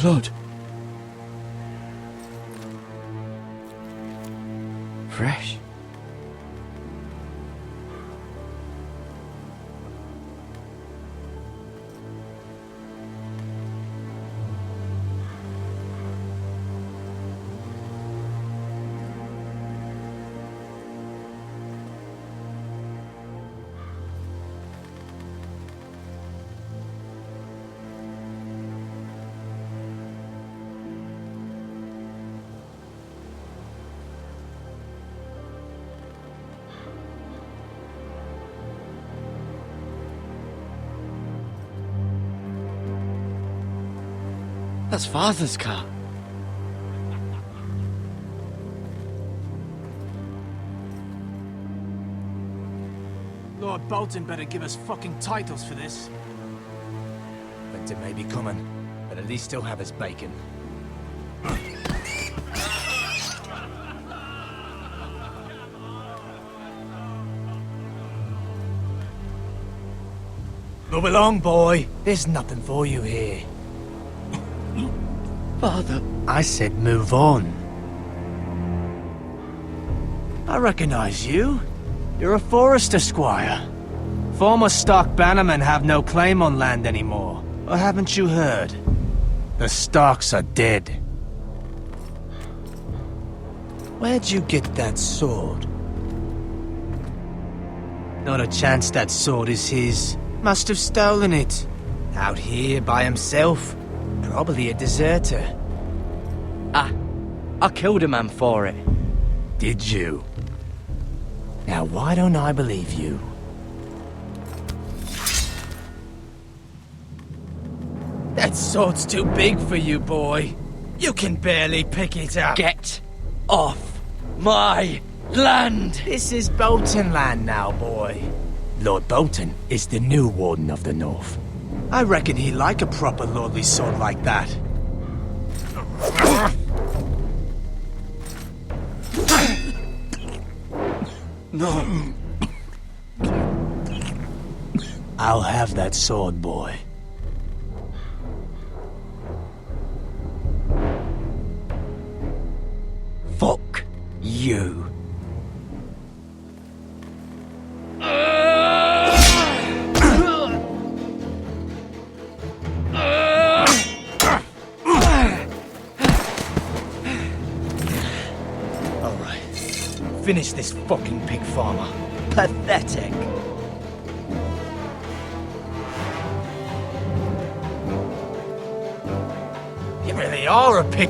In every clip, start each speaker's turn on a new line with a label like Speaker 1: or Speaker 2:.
Speaker 1: Blood.
Speaker 2: Fresh. That's Father's car.
Speaker 3: Lord Bolton better give us fucking titles for this.
Speaker 4: Winter may be coming, but at least he'll have his bacon. Move along, boy. There's nothing for you here.
Speaker 2: Father.
Speaker 4: I said move on. I recognize you. You're a Forrester squire. Former Stark bannermen have no claim on land anymore. Or haven't you heard? The Starks are dead. Where'd you get that sword? Not a chance that sword is his. Must have stolen it. Out here by himself. Probably a deserter.
Speaker 2: I killed a man for it.
Speaker 4: Did you? Now why don't I believe you? That sword's too big for you, boy. You can barely pick it up.
Speaker 2: Get off my land!
Speaker 4: This is Bolton land now, boy. Lord Bolton is the new Warden of the North. I reckon he'd like a proper lordly sword like that.
Speaker 1: No.
Speaker 4: I'll have that sword, boy. Fuck you. Finish this fucking pig farmer. Pathetic. You really are a pig.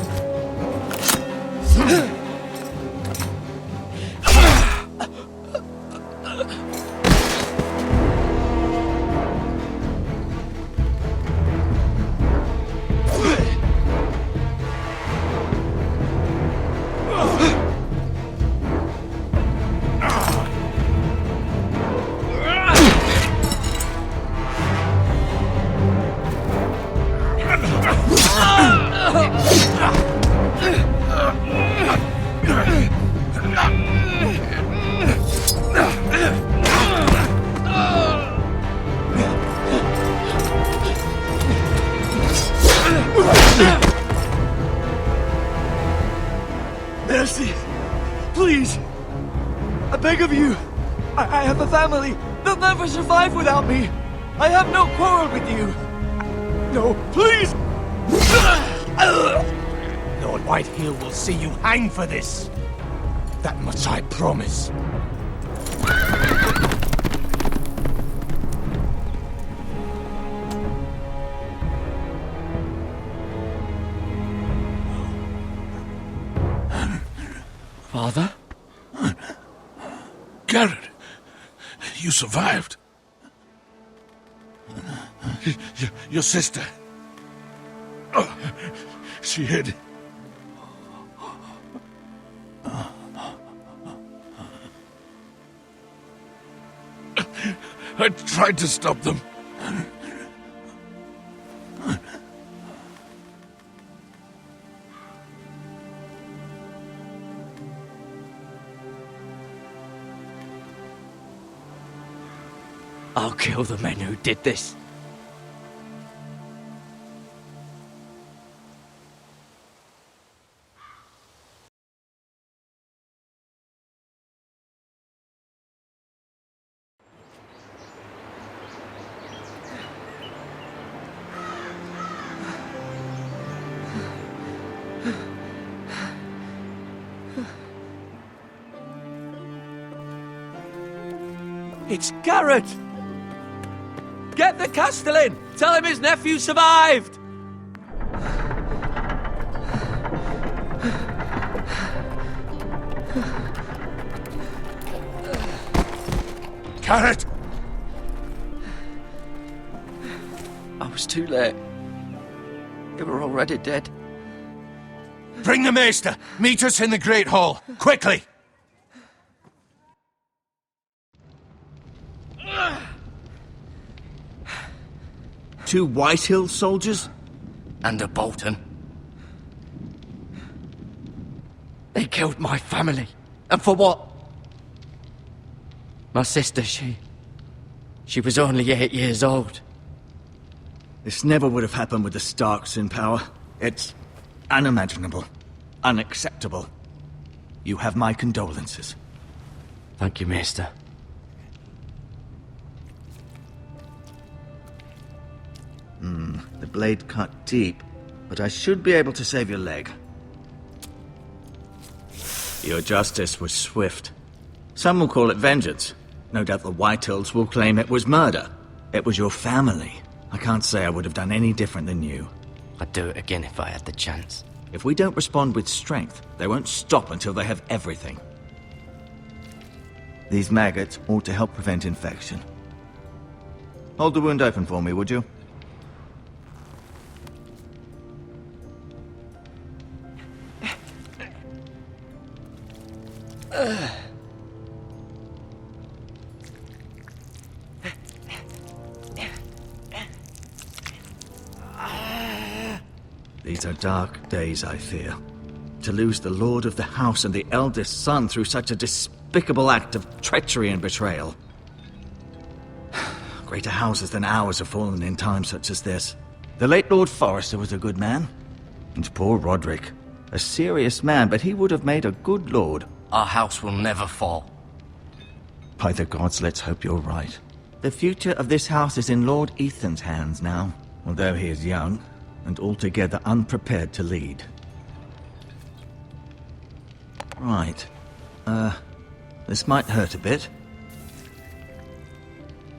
Speaker 1: Mercy! Please! I beg of you! I have a family! They'll never survive without me! I have no quarrel with you! No, please!
Speaker 4: Lord Whitehill will see you hang for this. That much I promise.
Speaker 2: Father?
Speaker 1: Gared, you survived. Your sister. Oh, she hid. I tried to stop them.
Speaker 2: I'll kill the men who did this.
Speaker 4: It's Gared! Get the Castellan! Tell him his nephew survived!
Speaker 1: Gared!
Speaker 2: I was too late. They were already dead.
Speaker 1: Bring the maester! Meet us in the Great Hall! Quickly!
Speaker 5: Two Whitehill soldiers?
Speaker 2: And a Bolton. They killed my family. And for what? My sister, she was only 8 years old.
Speaker 5: This never would have happened with the Starks in power. It's unimaginable. Unacceptable. You have my condolences.
Speaker 2: Thank you, Maester.
Speaker 5: The blade cut deep, but I should be able to save your leg. Your justice was swift. Some will call it vengeance. No doubt the Whitehills will claim it was murder. It was your family. I can't say I would have done any different than you.
Speaker 2: I'd do it again if I had the chance.
Speaker 5: If we don't respond with strength, they won't stop until they have everything. These maggots ought to help prevent infection. Hold the wound open for me, would you? These are dark days, I fear. To lose the lord of the house and the eldest son through such a despicable act of treachery and betrayal. Greater houses than ours have fallen in times such as this. The late Lord Forrester was a good man. And poor Roderick. A serious man, but he would have made a good lord.
Speaker 2: Our house will never fall.
Speaker 5: By the gods, let's hope you're right. The future of this house is in Lord Ethan's hands now, although he is young and altogether unprepared to lead. Right. This might hurt a bit.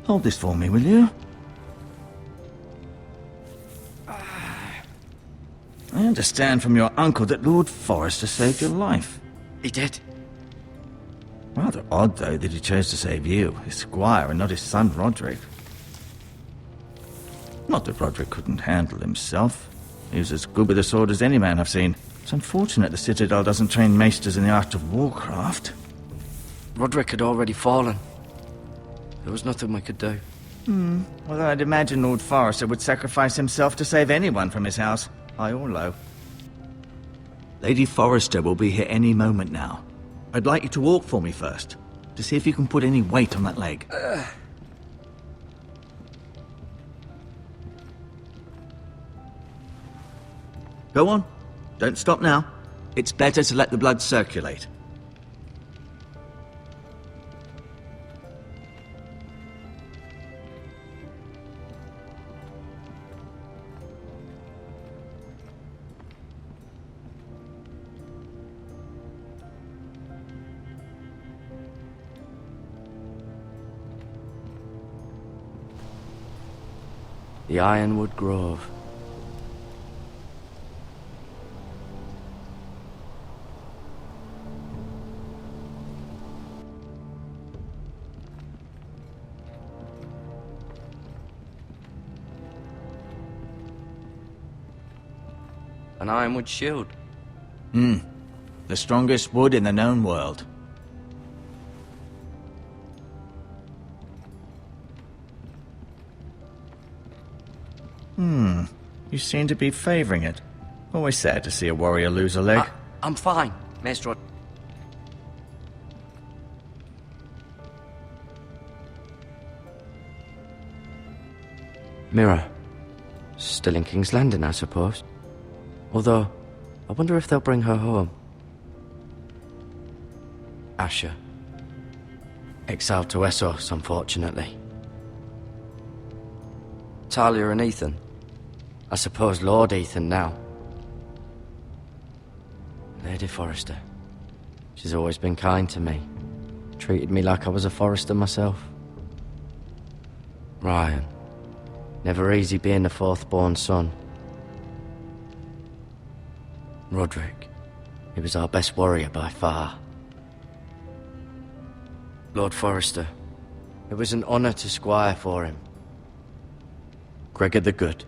Speaker 5: Hold this for me, will you? I understand from your uncle that Lord Forrester saved your life.
Speaker 2: He did.
Speaker 5: Rather odd, though, that he chose to save you, his squire, and not his son Roderick. Not that Roderick couldn't handle himself. He was as good with a sword as any man I've seen. It's unfortunate the Citadel doesn't train maesters in the art of warcraft.
Speaker 2: Roderick had already fallen. There was nothing we could do.
Speaker 5: Well, I'd imagine Lord Forrester would sacrifice himself to save anyone from his house, high or low. Lady Forrester will be here any moment now. I'd like you to walk for me first, to see if you can put any weight on that leg. Go on. Don't stop now. It's better to let the blood circulate.
Speaker 2: The Ironwood Grove. An ironwood shield.
Speaker 5: The strongest wood in the known world. You seem to be favoring it. Always sad to see a warrior lose a leg.
Speaker 2: I'm fine, Maester. Mirror. Still in King's Landing, I suppose. Although, I wonder if they'll bring her home. Asher. Exiled to Essos, unfortunately. Talia and Ethan. I suppose Lord Ethan now. Lady Forrester. She's always been kind to me. Treated me like I was a Forrester myself. Ryan. Never easy being the fourth-born son. Roderick. He was our best warrior by far. Lord Forrester. It was an honor to squire for him. Gregor the Good.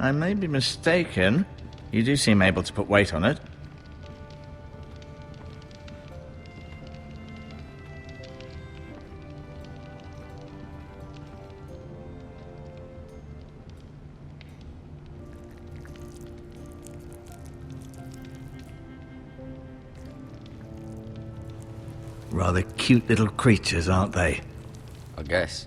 Speaker 5: I may be mistaken. You do seem able to put weight on it. Rather cute little creatures, aren't they?
Speaker 2: I guess.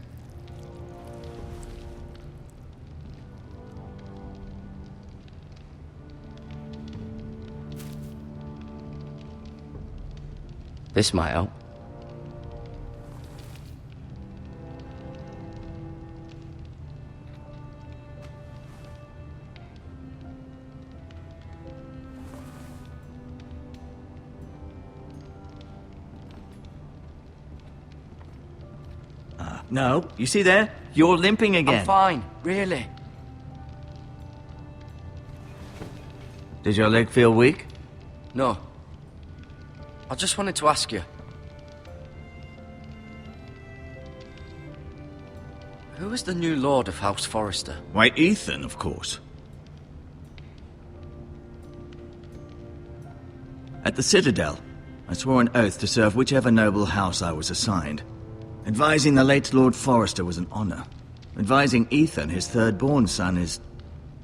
Speaker 2: This might help.
Speaker 5: No, you see there? You're limping again.
Speaker 2: I'm fine, really.
Speaker 5: Does your leg feel weak?
Speaker 2: No. I just wanted to ask you. Who is the new Lord of House Forrester?
Speaker 5: Why, Ethan, of course. At the Citadel, I swore an oath to serve whichever noble house I was assigned. Advising the late Lord Forrester was an honor. Advising Ethan, his third-born son, is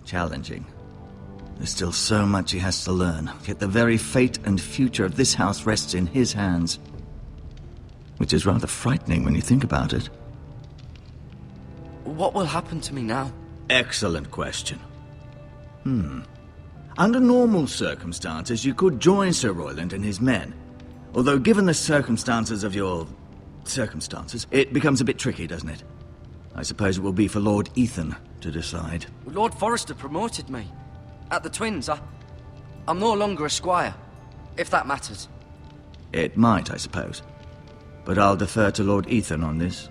Speaker 5: challenging. There's still so much he has to learn, yet the very fate and future of this house rests in his hands. Which is rather frightening when you think about it.
Speaker 2: What will happen to me now?
Speaker 5: Excellent question. Under normal circumstances, you could join Sir Royland and his men. Although given the circumstances of your circumstances, it becomes a bit tricky, doesn't it? I suppose it will be for Lord Ethan to decide.
Speaker 2: Lord Forrester promoted me. At the Twins, I'm no longer a squire, if that matters.
Speaker 5: It might, I suppose. But I'll defer to Lord Ethan on this.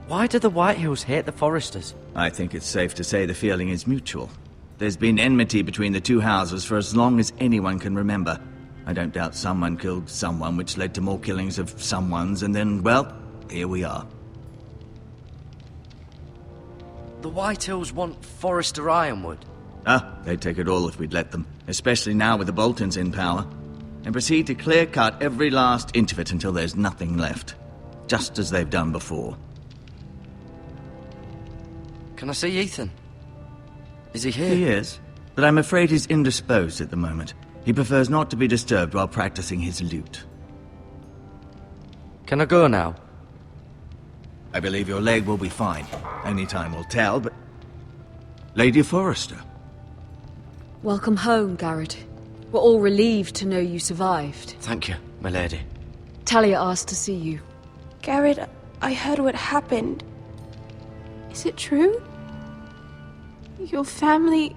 Speaker 2: Why do the Whitehills hate the Forresters?
Speaker 5: I think it's safe to say the feeling is mutual. There's been enmity between the two houses for as long as anyone can remember. I don't doubt someone killed someone, which led to more killings of someones, and then, well, here we are.
Speaker 2: The Whitehills want Forrester Ironwood.
Speaker 5: They'd take it all if we'd let them, especially now with the Boltons in power, and proceed to clear-cut every last inch of it until there's nothing left, just as they've done before.
Speaker 2: Can I see Ethan? Is he here?
Speaker 5: He is, but I'm afraid he's indisposed at the moment. He prefers not to be disturbed while practicing his lute.
Speaker 2: Can I go now?
Speaker 5: I believe your leg will be fine. Only time will tell, but... Lady Forrester.
Speaker 6: Welcome home, Gared. We're all relieved to know you survived.
Speaker 2: Thank you, my lady.
Speaker 6: Talia asked to see you.
Speaker 7: Gared, I heard what happened. Is it true? Your family...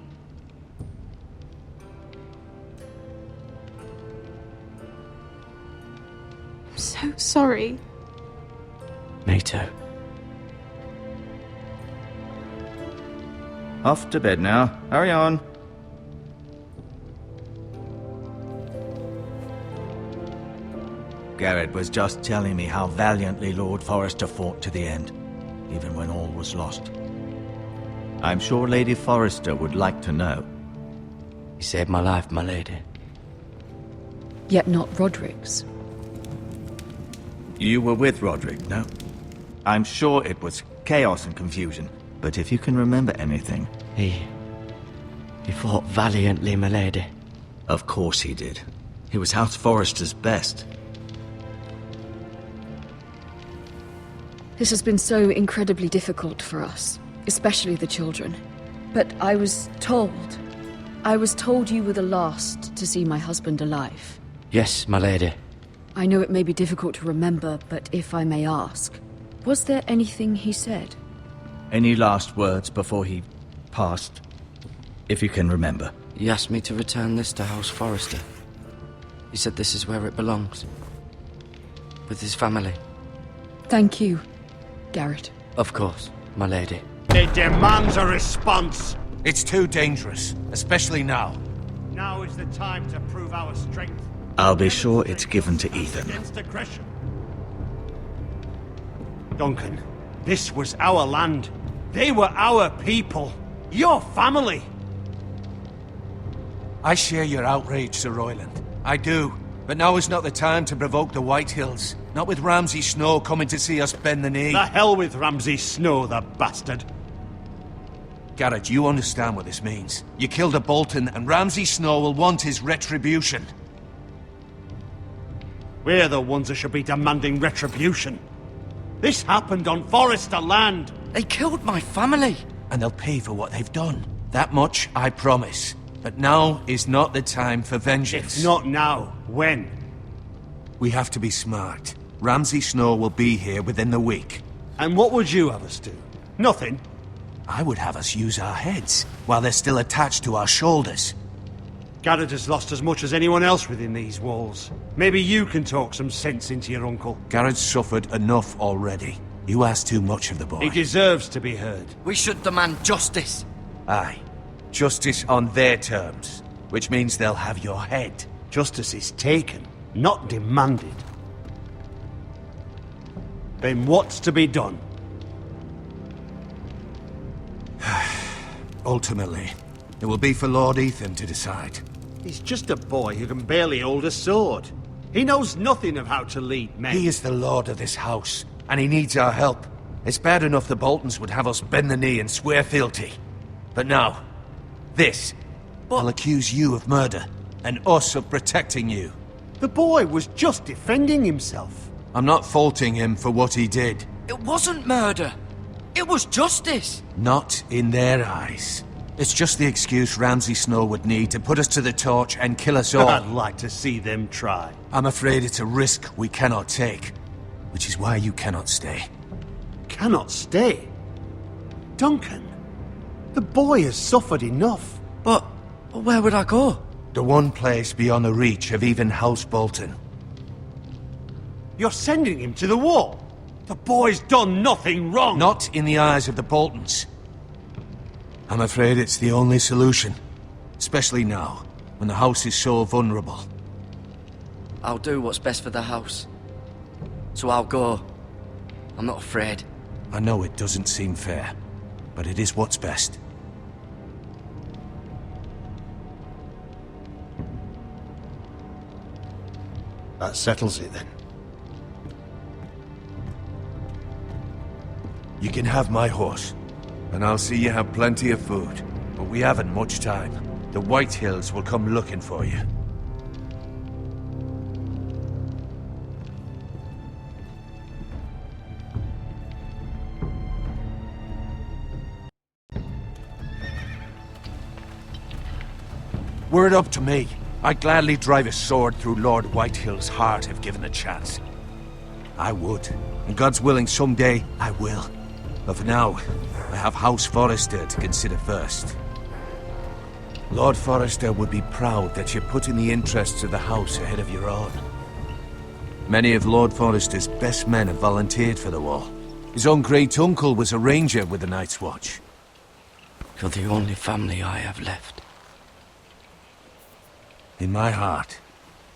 Speaker 7: I'm so sorry.
Speaker 2: Me too.
Speaker 5: Off to bed now. Hurry on. Gared was just telling me how valiantly Lord Forrester fought to the end, even when all was lost. I'm sure Lady Forrester would like to know.
Speaker 2: He saved my life, my lady.
Speaker 6: Yet not Roderick's.
Speaker 5: You were with Roderick, no? I'm sure it was chaos and confusion, but if you can remember anything...
Speaker 2: He fought valiantly, my lady.
Speaker 5: Of course he did. He was House Forrester's best.
Speaker 6: This has been so incredibly difficult for us, especially the children. But I was told you were the last to see my husband alive.
Speaker 2: Yes, my lady.
Speaker 6: I know it may be difficult to remember, but if I may ask, was there anything he said?
Speaker 5: Any last words before he passed? If you can remember.
Speaker 2: He asked me to return this to House Forrester. He said this is where it belongs. With his family.
Speaker 6: Thank you, Gared.
Speaker 2: Of course, my lady.
Speaker 8: It demands a response.
Speaker 4: It's too dangerous, especially now.
Speaker 8: Now is the time to prove our strength.
Speaker 5: I'll be sure it's given to Ethan.
Speaker 8: Against aggression. Duncan, this was our land. They were our people. Your family.
Speaker 4: I share your outrage, Sir Royland. I do. But now is not the time to provoke the Whitehills. Not with Ramsay Snow coming to see us bend the knee.
Speaker 8: The hell with Ramsay Snow, the bastard.
Speaker 4: Gared, you understand what this means. You killed a Bolton, and Ramsay Snow will want his retribution.
Speaker 8: We're the ones that should be demanding retribution. This happened on Forrester land.
Speaker 2: They killed my family.
Speaker 4: And they'll pay for what they've done. That much, I promise.
Speaker 9: But now is not the time for vengeance.
Speaker 8: If not now, when?
Speaker 9: We have to be smart. Ramsay Snow will be here within the week.
Speaker 8: And what would you have us do? Nothing.
Speaker 9: I would have us use our heads while they're still attached to our shoulders.
Speaker 8: Gared has lost as much as anyone else within these walls. Maybe you can talk some sense into your uncle.
Speaker 9: Gared's suffered enough already. You ask too much of the boy.
Speaker 8: He deserves to be heard.
Speaker 2: We should demand justice.
Speaker 9: Aye. Justice on their terms, which means they'll have your head.
Speaker 8: Justice is taken, not demanded. Then what's to be done?
Speaker 9: Ultimately, it will be for Lord Ethan to decide.
Speaker 8: He's just a boy who can barely hold a sword. He knows nothing of how to lead men.
Speaker 9: He is the lord of this house, and he needs our help. It's bad enough the Boltons would have us bend the knee and swear fealty. But now, this will accuse you of murder, and us of protecting you.
Speaker 8: The boy was just defending himself.
Speaker 9: I'm not faulting him for what he did.
Speaker 2: It wasn't murder. It was justice.
Speaker 9: Not in their eyes. It's just the excuse Ramsay Snow would need to put us to the torch and kill us all.
Speaker 8: I'd like to see them try.
Speaker 9: I'm afraid it's a risk we cannot take, which is why you cannot stay.
Speaker 8: Cannot stay? Duncan, the boy has suffered enough.
Speaker 2: But where would I go?
Speaker 9: The one place beyond the reach of even House Bolton.
Speaker 8: You're sending him to the wall. The boy's done nothing wrong.
Speaker 9: Not in the eyes of the Boltons. I'm afraid it's the only solution. Especially now, when the house is so vulnerable.
Speaker 2: I'll do what's best for the house. So I'll go. I'm not afraid.
Speaker 9: I know it doesn't seem fair, but it is what's best.
Speaker 8: That settles it then.
Speaker 9: You can have my horse, and I'll see you have plenty of food. But we haven't much time. The White Hills will come looking for you. Were it up to me, I'd gladly drive a sword through Lord Whitehill's heart if given the chance. I would, and God's willing someday I will. But for now, I have House Forrester to consider first. Lord Forrester would be proud that you're putting the interests of the house ahead of your own. Many of Lord Forrester's best men have volunteered for the war. His own great-uncle was a ranger with the Night's Watch.
Speaker 2: You're the only family I have left.
Speaker 9: In my heart,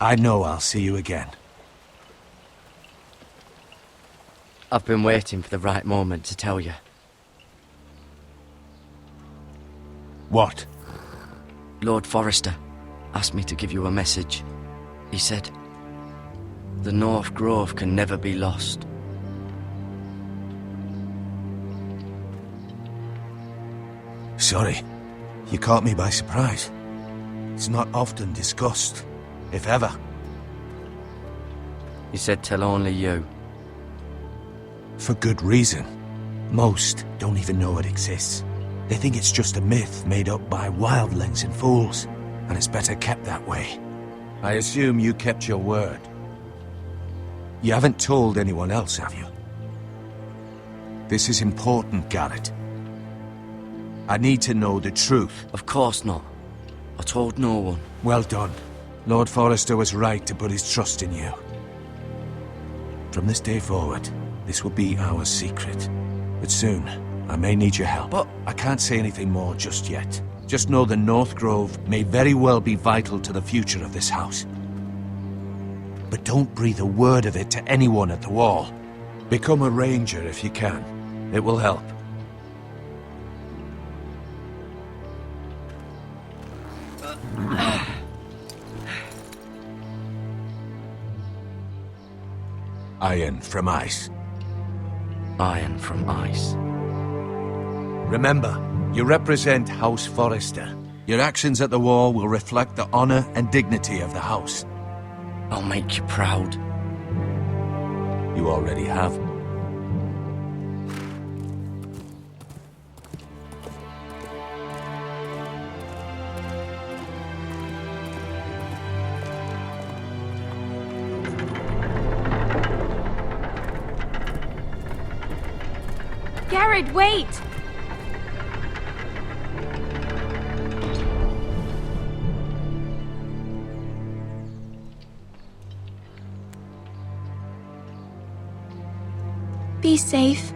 Speaker 9: I know I'll see you again.
Speaker 2: I've been waiting for the right moment to tell you.
Speaker 9: What?
Speaker 2: Lord Forrester asked me to give you a message. He said, the North Grove can never be lost.
Speaker 9: Sorry, you caught me by surprise. It's not often discussed, if ever.
Speaker 2: He said tell only you.
Speaker 9: For good reason. Most don't even know it exists. They think it's just a myth made up by wildlings and fools, and it's better kept that way. I assume you kept your word. You haven't told anyone else, have you? This is important, Gared. I need to know the truth.
Speaker 2: Of course not. I told no one.
Speaker 9: Well done. Lord Forrester was right to put his trust in you. From this day forward, this will be our secret. But soon, I may need your help.
Speaker 2: But
Speaker 9: I can't say anything more just yet. Just know the North Grove may very well be vital to the future of this house. But don't breathe a word of it to anyone at the wall. Become a ranger if you can. It will help. Iron from ice.
Speaker 2: Iron from ice.
Speaker 9: Remember, you represent House Forrester. Your actions at the war will reflect the honor and dignity of the house.
Speaker 2: I'll make you proud.
Speaker 9: You already have.
Speaker 7: Gared, wait! Be safe.